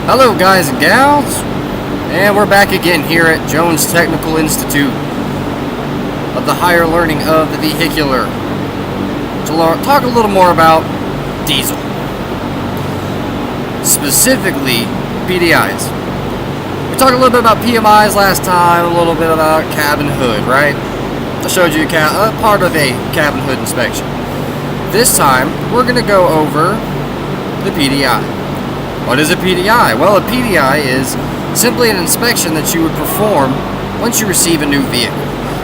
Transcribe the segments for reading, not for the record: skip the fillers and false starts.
Hello guys and gals, and we're back again here at Jones Technical Institute of the higher learning of the vehicular to talk a little more about diesel, specifically PDIs. We talked a little bit about PMIs last time, a little bit about cabin hood, right? I showed you part of a cabin hood inspection. This time we're going to go over the PDI. What is a PDI? Well, a PDI is simply an inspection that you would perform once you receive a new vehicle.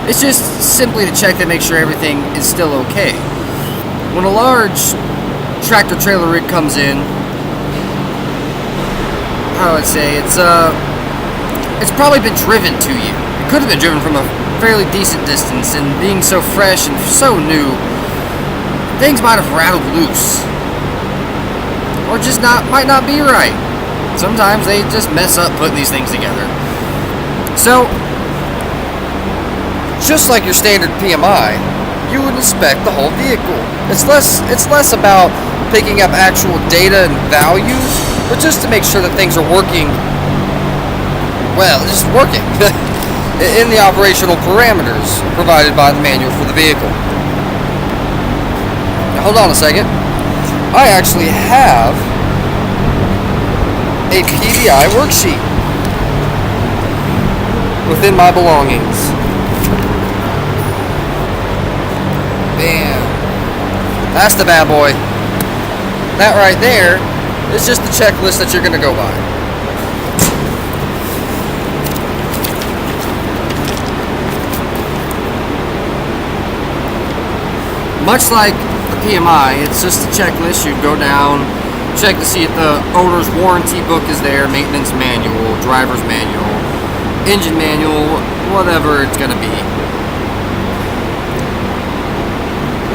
It's just simply to check to make sure everything is still okay. When a large tractor trailer rig comes in, how would I say, it's probably been driven to you. It could have been driven from a fairly decent distance, and being so fresh and so new, things might have rattled loose. Or just might not be right. Sometimes they just mess up putting these things together. So, just like your standard PMI, you would inspect the whole vehicle. It's less about picking up actual data and values, but just to make sure that things are working well, just working in the operational parameters provided by the manual for the vehicle. Now, hold on a second. I actually have a PDI worksheet within my belongings. Bam. That's the bad boy. That right there is just the checklist that you're going to go by. Much like PMI, it's just a checklist. You'd go down, check to see if the owner's warranty book is there, maintenance manual, driver's manual, engine manual, whatever it's gonna be.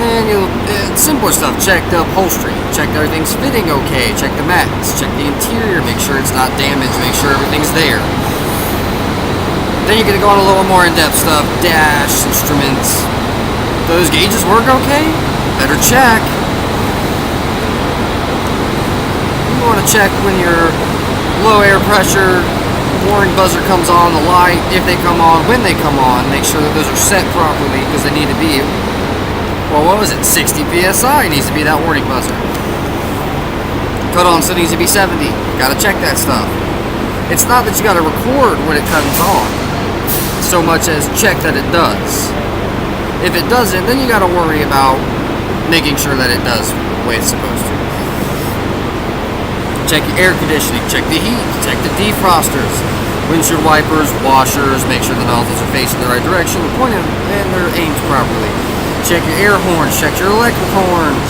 And it's simpler stuff. Check the upholstery, check that everything's fitting okay, check the mats, check the interior, make sure it's not damaged, make sure everything's there. Then you're gonna go on a little more in-depth stuff, dash, instruments. Those gauges work okay? Better check. You want to check when your low air pressure warning buzzer comes on, the light, if they come on, when they come on. Make sure that those are set properly because they need to be, well, what was it, 60 PSI needs to be that warning buzzer. Cut on so it needs to be 70. Got to check that stuff. It's not that you got to record when it comes on so much as check that it does. If it doesn't, then you got to worry about making sure that it does the way it's supposed to. Check your air conditioning, check the heat, check the defrosters, windshield wipers, washers, make sure the nozzles are facing the right direction, pointed, and they're aimed properly. Check your air horns, check your electric horns,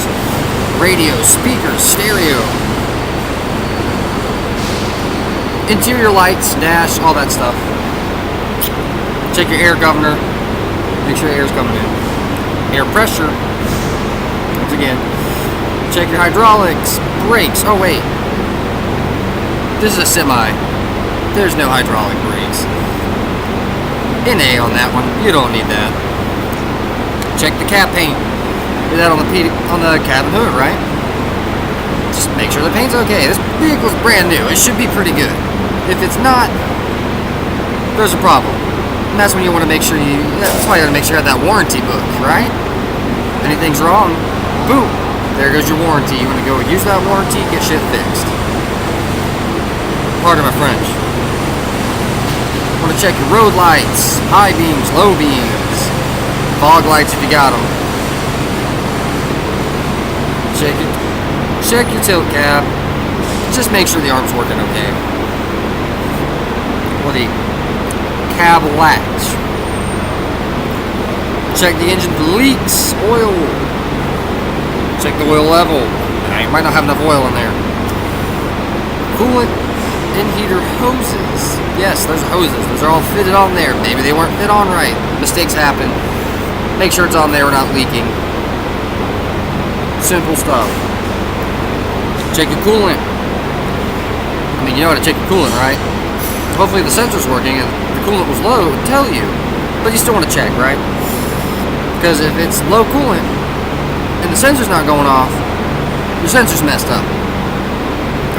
radio, speakers, stereo, interior lights, dash, all that stuff. Check your air governor, make sure the air's coming in. Air pressure. Again, check your hydraulics, brakes. Oh wait, this is a semi. There's no hydraulic brakes. NA on that one. You don't need that. Check the cap paint. Do that on the cabin hood, right? Just make sure the paint's okay. This vehicle's brand new. It should be pretty good. If it's not, there's a problem. And that's when you want to make sure that's why you got to make sure you have that warranty book, right? If anything's wrong, boom, there goes your warranty. You want to go use that warranty, get shit fixed. Pardon my French. Want to check your road lights, high beams, low beams, fog lights if you got them. Check your tilt cap. Just make sure the arm's working okay. Well, the cab latch. Check the engine for leaks, oil. Check the oil level. You might not have enough oil in there. Coolant and heater hoses. Yes, those hoses. Those are all fitted on there. Maybe they weren't fit on right. Mistakes happen. Make sure it's on there. We're not leaking. Simple stuff. Check your coolant. I mean, you know how to check your coolant, right? Hopefully the sensor's working and the coolant was low, it would tell you. But you still want to check, right? Because if it's low coolant and the sensor's not going off, your sensor's messed up.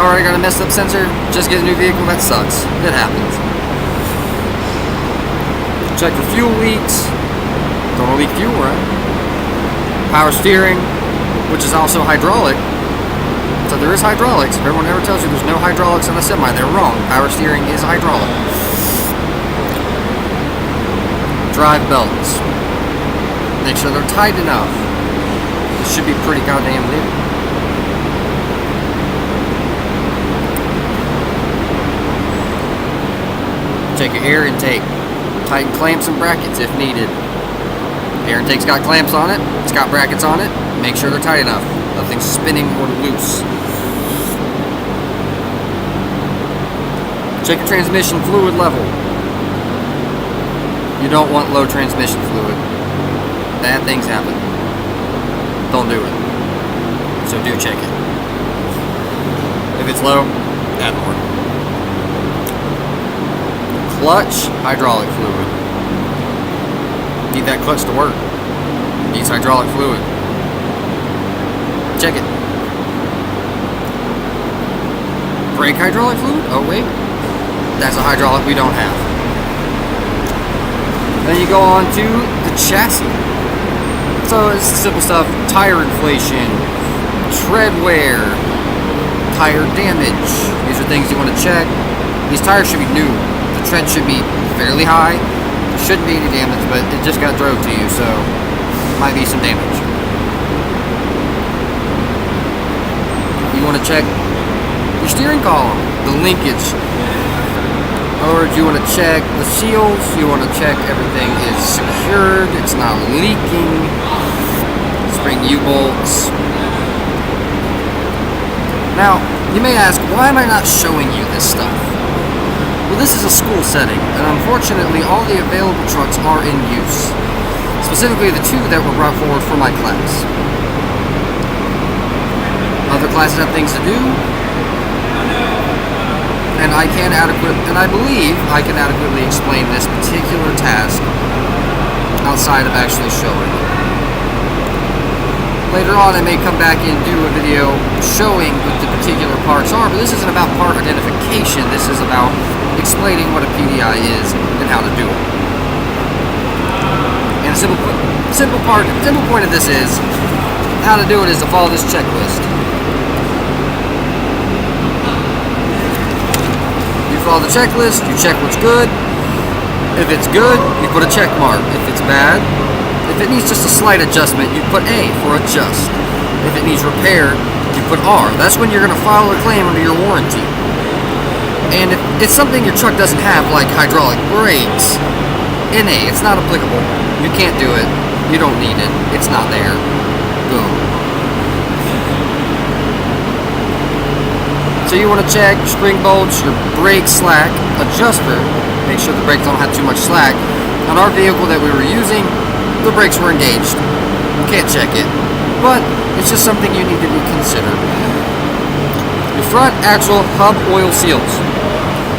car already got a messed up sensor, just get a new vehicle, that sucks. It happens. Check for fuel leaks. Don't want to leak fuel, right? Power steering, which is also hydraulic. So there is hydraulics. If everyone ever tells you there's no hydraulics on a semi, they're wrong. Power steering is hydraulic. Drive belts. Make sure they're tight enough. This should be pretty goddamn legal. Check your air intake. Tighten clamps and brackets if needed. Air intake's got clamps on it. It's got brackets on it. Make sure they're tight enough. Nothing's spinning or loose. Check your transmission fluid level. You don't want low transmission fluid. Bad things happen. Don't do it. So do check it. If it's low, add more. Clutch, hydraulic fluid. Need that clutch to work. Needs hydraulic fluid. Check it. Brake hydraulic fluid? Oh wait. That's a hydraulic we don't have. Then you go on to the chassis. So it's simple stuff. Tire inflation, tread wear, tire damage. These are things you want to check. These tires should be new. The tread should be fairly high. There shouldn't be any damage, but it just got drove to you, so might be some damage. You want to check your steering column, the linkage. Or do you want to check the seals? You want to check everything is secured, it's not leaking. Spring U-bolts. Now, you may ask, why am I not showing you this stuff? Well, this is a school setting, and unfortunately all the available trucks are in use. Specifically the two that were brought forward for my class. Other classes have things to do, and I believe I can adequately explain this particular task outside of actually showing it. Later on, I may come back and do a video showing what the particular parts are, but this isn't about part identification. This is about explaining what a PDI is and how to do it. And a simple point of this is, how to do it is to follow this checklist. You follow the checklist, you check what's good. If it's good, you put a check mark. If it's bad, if it needs just a slight adjustment, you put A for adjust. If it needs repair, you put R. That's when you're going to file a claim under your warranty. And if it's something your truck doesn't have, like hydraulic brakes, NA, it's not applicable. You can't do it. You don't need it. It's not there. Boom. So you want to check your spring bolts, your brake slack adjuster. Make sure the brakes don't have too much slack. On our vehicle that we were using, the brakes were engaged. You can't check it, but it's just something you need to reconsider. Your front axle hub oil seals.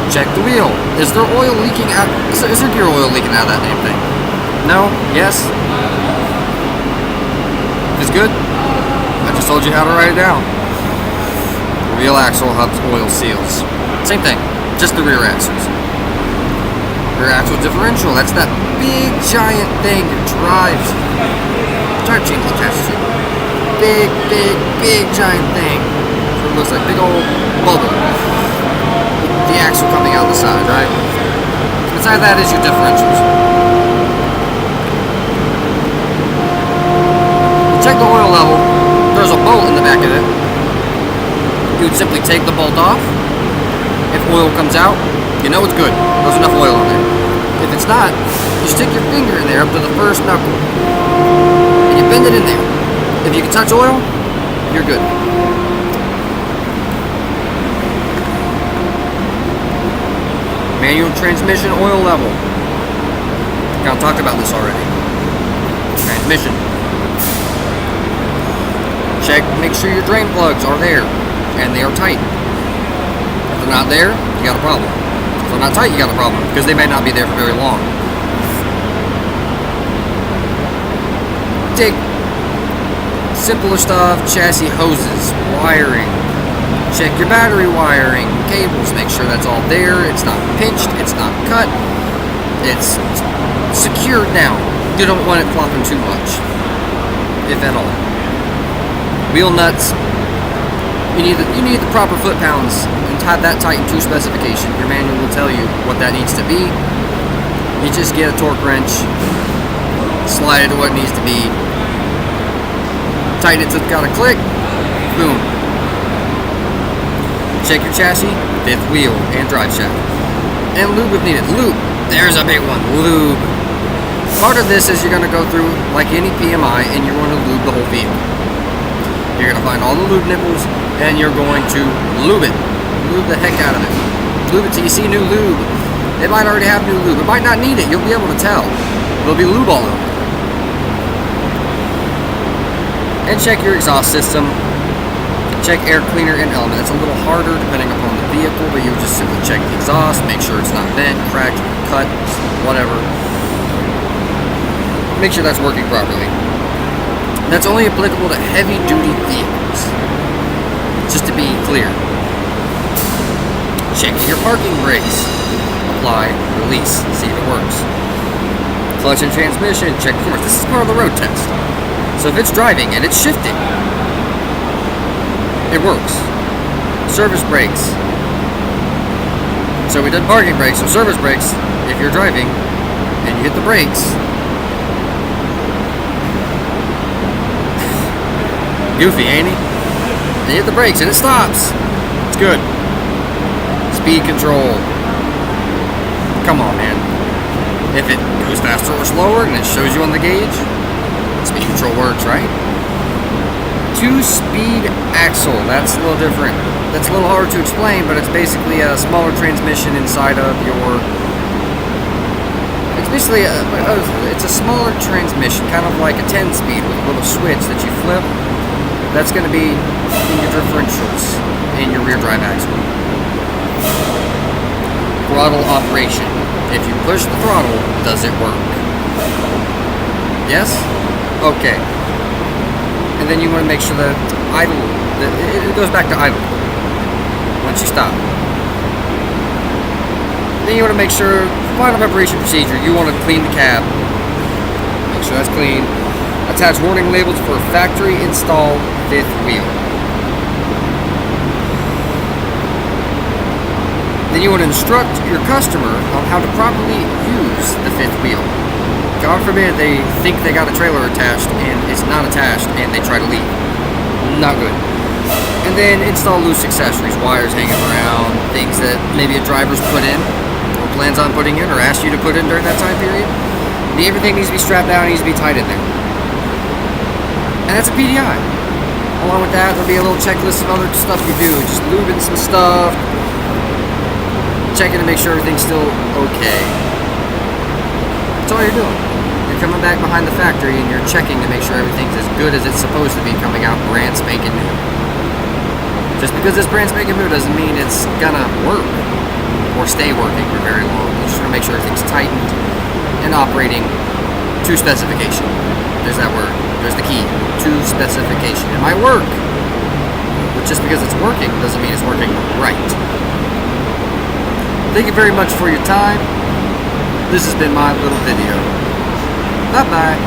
Check the wheel. Is there oil leaking out? Is there gear oil leaking out of that damn thing? No? Yes? If it's good, I just told you how to write it down. Rear axle hubs oil seals. Same thing, just the rear axles. Rear axle differential, that's that big giant thing that drive chain attached to. Big giant thing. It looks like big old bubble. The axle coming out the side, right? Inside that is your differentials. Check the oil level. There's a bolt in the back of it. You would simply take the bolt off. If oil comes out, you know it's good. There's enough oil in there. If it's not, you stick your finger in there up to the first knuckle. And you bend it in there. If you can touch oil, you're good. Manual transmission oil level. Kind of talked about this already. Transmission. Check, make sure your drain plugs are there. And they are tight. If they're not there, you got a problem. If they're not tight, you got a problem, because they may not be there for very long. Take simpler stuff, chassis hoses, wiring, Check your battery wiring, cables, make sure that's all there. It's not pinched, it's not cut, it's secured down. You don't want it flopping too much, if at all. Wheel nuts, you need the proper foot pounds and have that tightened to specification. Your manual will tell you what that needs to be. You just get a torque wrench, slide it to what it needs to be, tighten it so it's got a click, boom. Check your chassis, fifth wheel, and drive shaft. And lube if needed. Lube, there's a big one, lube. Part of this is you're going to go through like any PMI and you're going to lube the whole vehicle. You're going to find all the lube nipples and you're going to lube it. Lube the heck out of it. Lube it till you see new lube. It might already have new lube. It might not need it. You'll be able to tell. There'll be lube all over it. And check your exhaust system. Check air cleaner and element. It's a little harder depending upon the vehicle, but you just simply check the exhaust, make sure it's not bent, cracked, cut, whatever. Make sure that's working properly. That's only applicable to heavy-duty vehicles. Just to be clear. Check your parking brakes. Apply, release, see if it works. Clutch and transmission, check performance. This is part of the road test. So if it's driving and it's shifting, it works. Service brakes. So we did parking brakes, so service brakes, if you're driving and you hit the brakes, goofy, ain't he? You hit the brakes and it stops. It's good. Speed control. Come on, man. If it goes faster or slower and it shows you on the gauge, speed control works, right? 2-speed axle. That's a little different. That's a little hard to explain, but it's basically a smaller transmission inside of your... It's basically it's a smaller transmission, kind of like a 10-speed with a little switch that you flip. That's going to be in your differentials in your rear drive axle. Throttle operation. If you push the throttle, does it work? Yes? Okay. And then you want to make sure that idle, it goes back to idle once you stop. Then you want to make sure, final preparation procedure, you want to clean the cab. Make sure that's clean. Attach warning labels for factory installed fifth wheel. Then you want to instruct your customer on how to properly use the fifth wheel. God forbid they think they got a trailer attached and it's not attached and they try to leave. Not good. And then install loose accessories, wires hanging around, things that maybe a driver's put in or plans on putting in or asked you to put in during that time period. Everything needs to be strapped down, needs to be tied in there. And that's a PDI. Along with that, there'll be a little checklist of other stuff you do. Just lubing some stuff, checking to make sure everything's still okay. That's all you're doing. You're coming back behind the factory and you're checking to make sure everything's as good as it's supposed to be coming out brand spanking new. Just because it's brand spanking new doesn't mean it's gonna work or stay working for very long. You just want to make sure everything's tightened and operating to specification. There's that word. There's the key. To specification. It might work, but just because it's working doesn't mean it's working right. Thank you very much for your time. This has been my little video. Bye-bye.